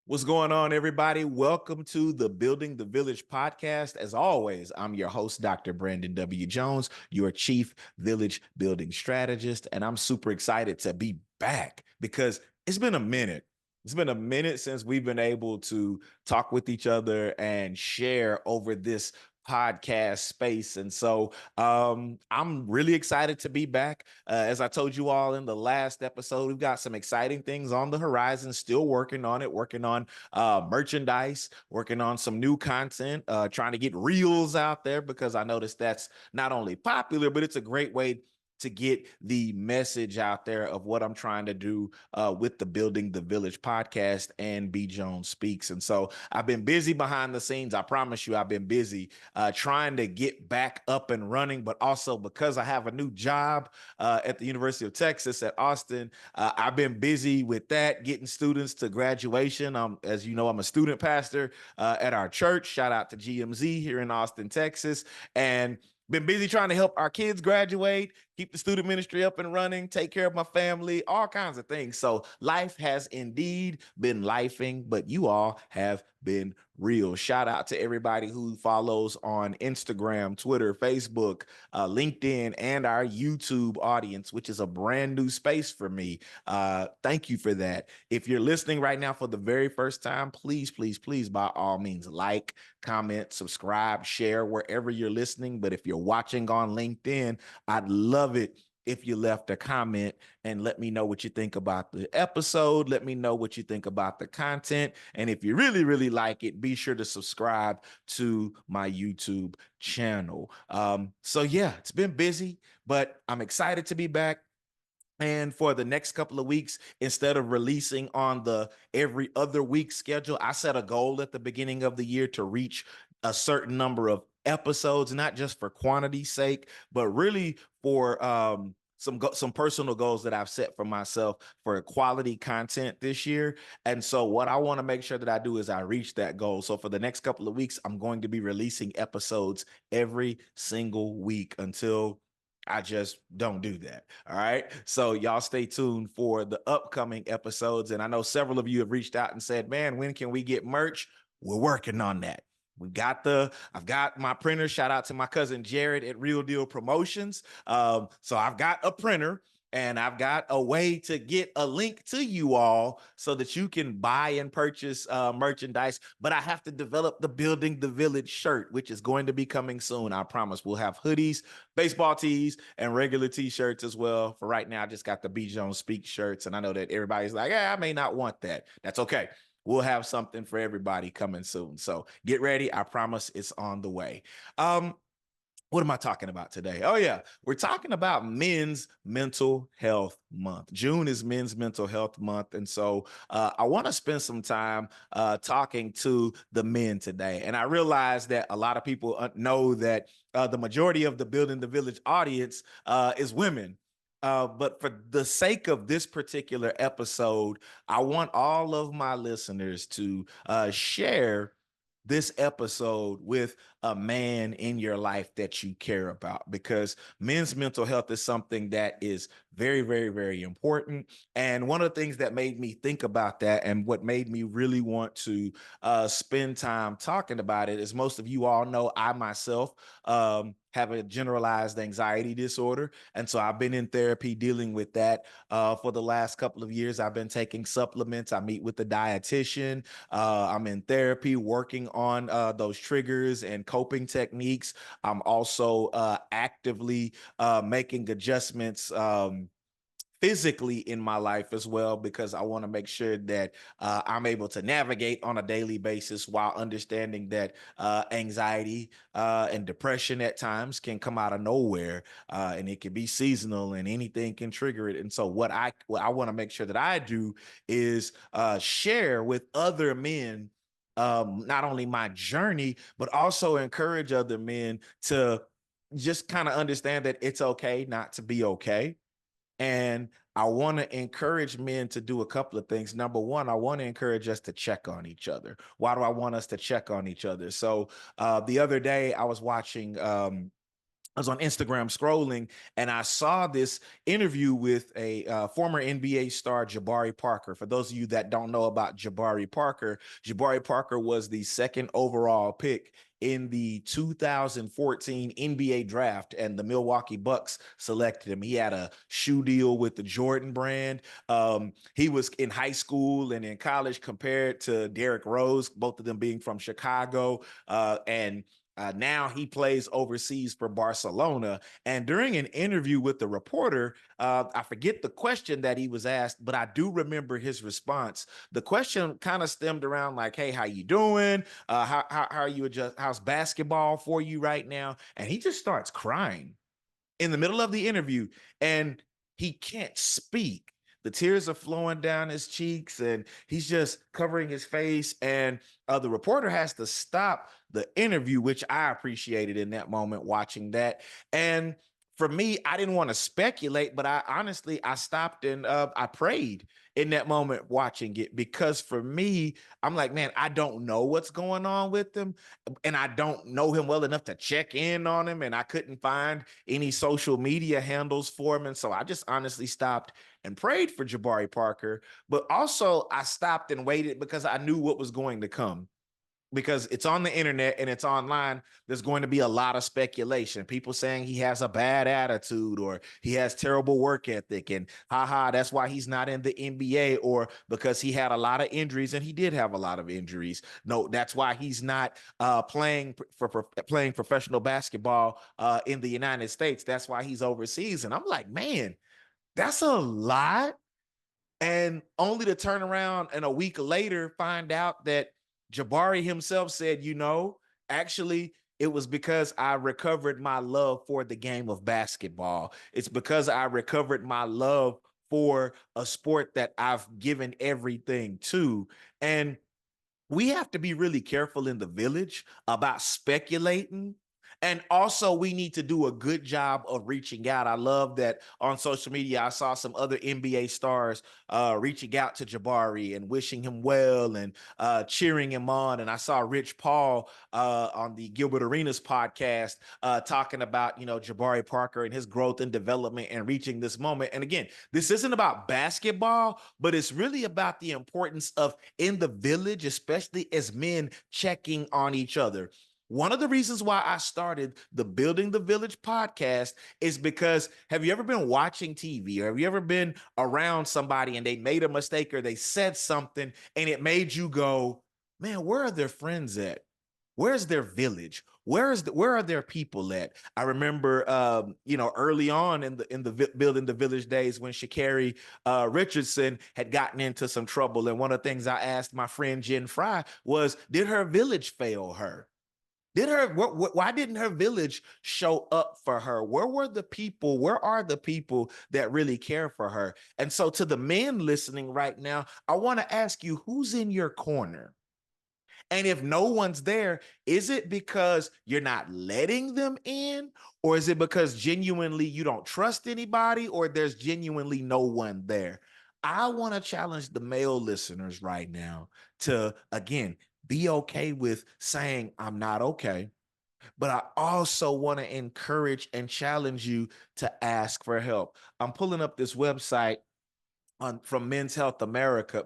What's going on, everybody? Welcome to the Building the Village podcast. As always, I'm your host, Dr. Brandon W. Jones, your Chief Village Building Strategist, and I'm super excited to be back because it's been a minute. It's been a minute since we've been able to talk with each other and share over this podcast space. And so I'm really excited to be back. As I told you all in the last episode, we've got some exciting things on the horizon, still working on it, working on merchandise, working on some new content, trying to get reels out there because I noticed that's not only popular, but it's a great way to get the message out there of what I'm trying to do with the Building the Village podcast and B. Jones Speaks. And so I've been busy behind the scenes. I promise you, I've been busy trying to get back up and running, but also because I have a new job at the University of Texas at Austin, I've been busy with that, getting students to graduation. As you know, I'm a student pastor at our church. Shout out to GMZ here in Austin, Texas. And been busy trying to help our kids graduate, keep the student ministry up and running, take care of my family, all kinds of things. So life has indeed been lifing, but you all have been real. Shout out to everybody who follows on Instagram, Twitter, Facebook, LinkedIn, and our YouTube audience, which is a brand new space for me. Thank you for that. If you're listening right now for the very first time, please, please, please, by all means, like, comment, subscribe, share wherever you're listening. But if you're watching on LinkedIn, I'd love it if you left a comment and let me know what you think about the episode. Let me know what you think about the content. And if you really, really like it, be sure to subscribe to my YouTube channel. So yeah, it's been busy, but I'm excited to be back. And for the next couple of weeks, instead of releasing on the every other week schedule, I set a goal at the beginning of the year to reach a certain number of episodes, not just for quantity's sake, but really for some personal goals that I've set for myself for quality content this year. And so what I want to make sure that I do is I reach that goal. So for the next couple of weeks, I'm going to be releasing episodes every single week until I just don't do that. All right. So y'all stay tuned for the upcoming episodes. And I know several of you have reached out and said, man, when can we get merch? We're working on that. I've got my printer. Shout out to my cousin Jared at Real Deal Promotions. So I've got a printer and I've got a way to get a link to you all so that you can buy and purchase merchandise. But I have to develop the Building the Village shirt, which is going to be coming soon. I promise we'll have hoodies, baseball tees, and regular t-shirts as well. For right now, I just got the B. Jones Speak shirts. And I know that everybody's like, yeah, I may not want that. That's okay. We'll have something for everybody coming soon. So get ready. I promise it's on the way. What am I talking about today? Oh, yeah, we're talking about Men's Mental Health Month. June is Men's Mental Health Month. And so I want to spend some time talking to the men today. And I realize that a lot of people know that the majority of the Building the Village audience is women. But for the sake of this particular episode, I want all of my listeners to share this episode with a man in your life that you care about, because men's mental health is something that is very, very, very important. And one of the things that made me think about that and what made me really want to spend time talking about it is, most of you all know I myself have a generalized anxiety disorder. And so I've been in therapy dealing with that for the last couple of years. I've been taking supplements. I meet with the dietitian. I'm in therapy working on those triggers and coping techniques. I'm also actively making adjustments physically in my life as well, because I want to make sure that I'm able to navigate on a daily basis, while understanding that anxiety and depression at times can come out of nowhere, and it can be seasonal and anything can trigger it. And so what I want to make sure that I do is share with other men not only my journey, but also encourage other men to just kind of understand that it's okay not to be okay. And I want to encourage men to do a couple of things. Number one, I want to encourage us to check on each other. Why do I want us to check on each other? So the other day I was watching I was on Instagram scrolling and I saw this interview with a former NBA star, Jabari Parker. For those of you that don't know about Jabari Parker was the second overall pick in the 2014 NBA draft, and the Milwaukee Bucks selected him. He had a shoe deal with the Jordan brand. He was in high school and in college compared to Derrick Rose, both of them being from Chicago. Now he plays overseas for Barcelona. And during an interview with the reporter, I forget the question that he was asked, but I do remember his response. The question kind of stemmed around like, "Hey, how you doing? How are you adjust? How's basketball for you right now?" And he just starts crying in the middle of the interview, and he can't speak. The tears are flowing down his cheeks, and he's just covering his face. And the reporter has to stop the interview, which I appreciated in that moment watching that. And for me, I didn't want to speculate, but I stopped and I prayed in that moment watching it, because for me, I'm like, man, I don't know what's going on with him, and I don't know him well enough to check in on him, and I couldn't find any social media handles for him. And so I just honestly stopped and prayed for Jabari Parker. But also I stopped and waited because I knew what was going to come, because it's on the internet and it's online. There's going to be a lot of speculation. People saying he has a bad attitude or he has terrible work ethic, and haha, that's why he's not in the NBA, or because he had a lot of injuries, and he did have a lot of injuries. No, that's why he's not playing professional basketball in the United States. That's why he's overseas. And I'm like, man, that's a lot. And only to turn around and a week later find out that Jabari himself said, actually, it was because I recovered my love for the game of basketball. It's because I recovered my love for a sport that I've given everything to. And we have to be really careful in the village about speculating. And also, we need to do a good job of reaching out. I love that on social media, I saw some other NBA stars reaching out to Jabari and wishing him well and cheering him on. And I saw Rich Paul on the Gilbert Arenas podcast talking about, Jabari Parker and his growth and development and reaching this moment. And again, this isn't about basketball, but it's really about the importance of in the village, especially as men, checking on each other. One of the reasons why I started the Building the Village podcast is because, have you ever been watching TV, or have you ever been around somebody and they made a mistake or they said something and it made you go, man, where are their friends at? Where's their village? Where are their people at? I remember, early on in the Building the Village days, when Sha'Carri Richardson had gotten into some trouble, and one of the things I asked my friend Jen Fry was, did her village fail her? Why didn't her village show up for her? Where were the people? Where are the people that really care for her? And so, to the men listening right now, I want to ask you, who's in your corner? And if no one's there, is it because you're not letting them in? Or is it because genuinely you don't trust anybody, or there's genuinely no one there? I want to challenge the male listeners right now to, again, be okay with saying, I'm not okay. But I also want to encourage and challenge you to ask for help. I'm pulling up this website from Mental Health America,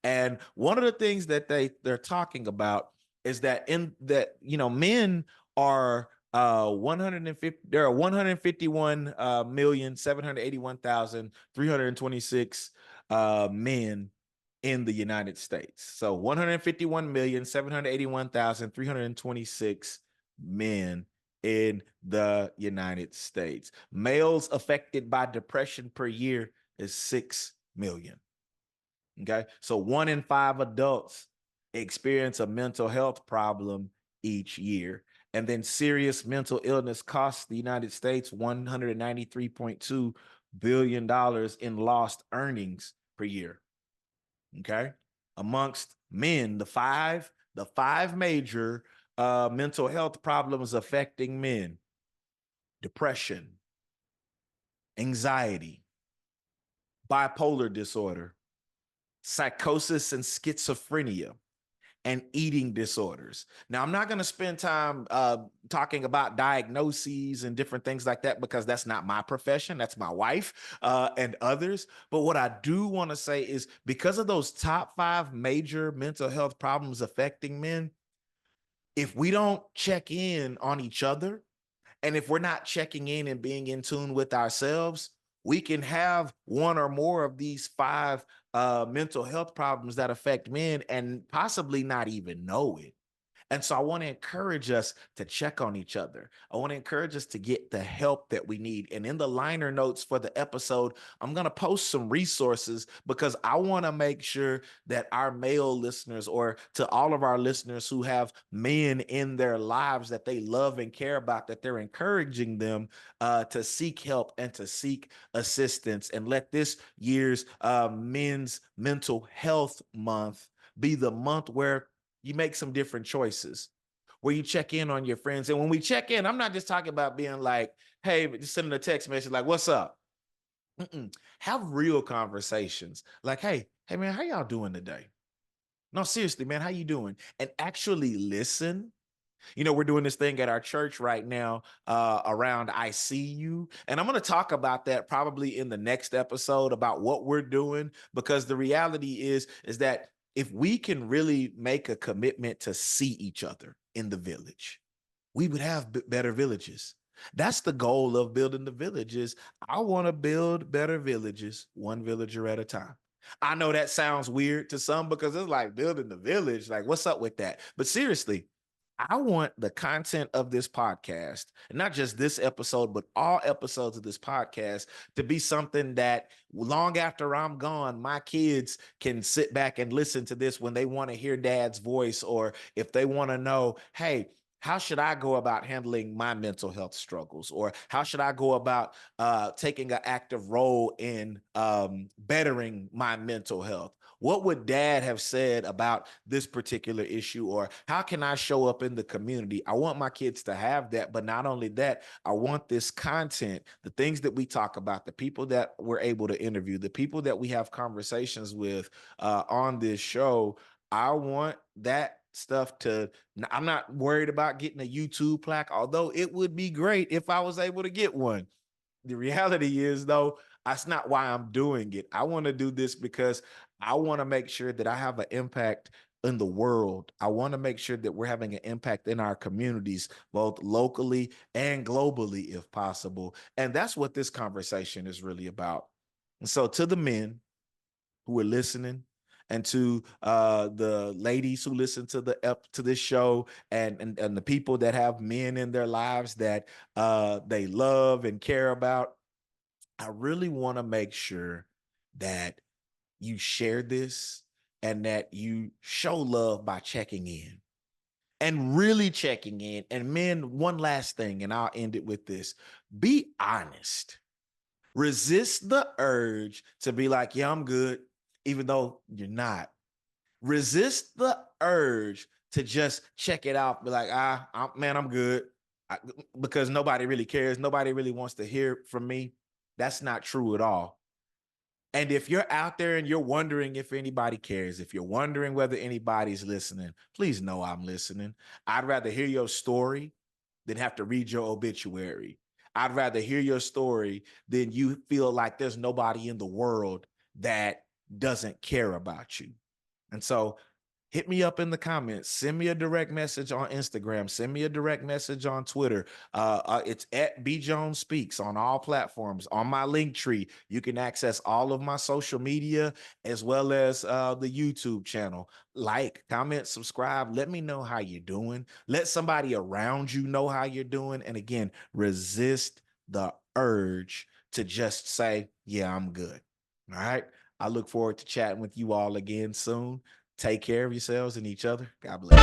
and one of the things that they're talking about is that men are 150 there are 151 million 781,326 men in the United States. So 151,781,326 men in the United States. Males affected by depression per year is 6 million. Okay. So 1 in 5 adults experience a mental health problem each year. And then serious mental illness costs the United States $193.2 billion in lost earnings per year. Okay. Amongst men, the five major mental health problems affecting men: depression, anxiety, bipolar disorder, psychosis and schizophrenia, and eating disorders. Now, I'm not going to spend time talking about diagnoses and different things like that because that's not my profession. That's my wife and others. But what I do want to say is because of those top 5 major mental health problems affecting men, if we don't check in on each other, and if we're not checking in and being in tune with ourselves, we can have one or more of these 5 mental health problems that affect men and possibly not even know it. And so I want to encourage us to check on each other. I want to encourage us to get the help that we need. And in the liner notes for the episode, I'm going to post some resources because I want to make sure that our male listeners, or to all of our listeners who have men in their lives that they love and care about, that they're encouraging them to seek help and to seek assistance, and let this year's Men's Mental Health Month be the month where you make some different choices, where you check in on your friends. And when we check in, I'm not just talking about being like, hey, just sending a text message like, what's up? Have real conversations like, hey man, how y'all doing today? No, seriously, man, how you doing? And actually listen. We're doing this thing at our church right now around I See You. And I'm going to talk about that probably in the next episode about what we're doing, because the reality is that if we can really make a commitment to see each other in the village, we would have better villages. That's the goal of building the villages. I want to build better villages, one villager at a time. I know that sounds weird to some because it's like building the village. Like, what's up with that? But seriously, I want the content of this podcast, and not just this episode, but all episodes of this podcast, to be something that long after I'm gone, my kids can sit back and listen to this when they want to hear dad's voice, or if they want to know, hey, how should I go about handling my mental health struggles? Or how should I go about taking an active role in bettering my mental health? What would dad have said about this particular issue? Or how can I show up in the community? I want my kids to have that. But not only that, I want this content, the things that we talk about, the people that we're able to interview, the people that we have conversations with on this show. I want that stuff to, I'm not worried about getting a YouTube plaque, although it would be great if I was able to get one. The reality is, though, that's not why I'm doing it. I want to do this because I want to make sure that I have an impact in the world. I want to make sure that we're having an impact in our communities, both locally and globally, if possible. And that's what this conversation is really about. And so, to the men who are listening, and to the ladies who listen to this show, and the people that have men in their lives that they love and care about, I really want to make sure that you share this and that you show love by checking in and really checking in. And men, one last thing, and I'll end it with this: be honest. Resist the urge to be like, yeah, I'm good, even though you're not. Resist the urge to just check it out, be like, man, I'm good, because nobody really cares. Nobody really wants to hear from me. That's not true at all. And if you're out there and you're wondering if anybody cares, if you're wondering whether anybody's listening, please know I'm listening. I'd rather hear your story than have to read your obituary. I'd rather hear your story than you feel like there's nobody in the world that doesn't care about you. And so hit me up in the comments. Send me a direct message on Instagram. Send me a direct message on Twitter. It's at B Jones Speaks on all platforms. On my Linktree, you can access all of my social media as well as the YouTube channel. Like, comment, subscribe. Let me know how you're doing. Let somebody around you know how you're doing. And again, resist the urge to just say, yeah, I'm good. All right. I look forward to chatting with you all again soon. Take care of yourselves and each other. God bless.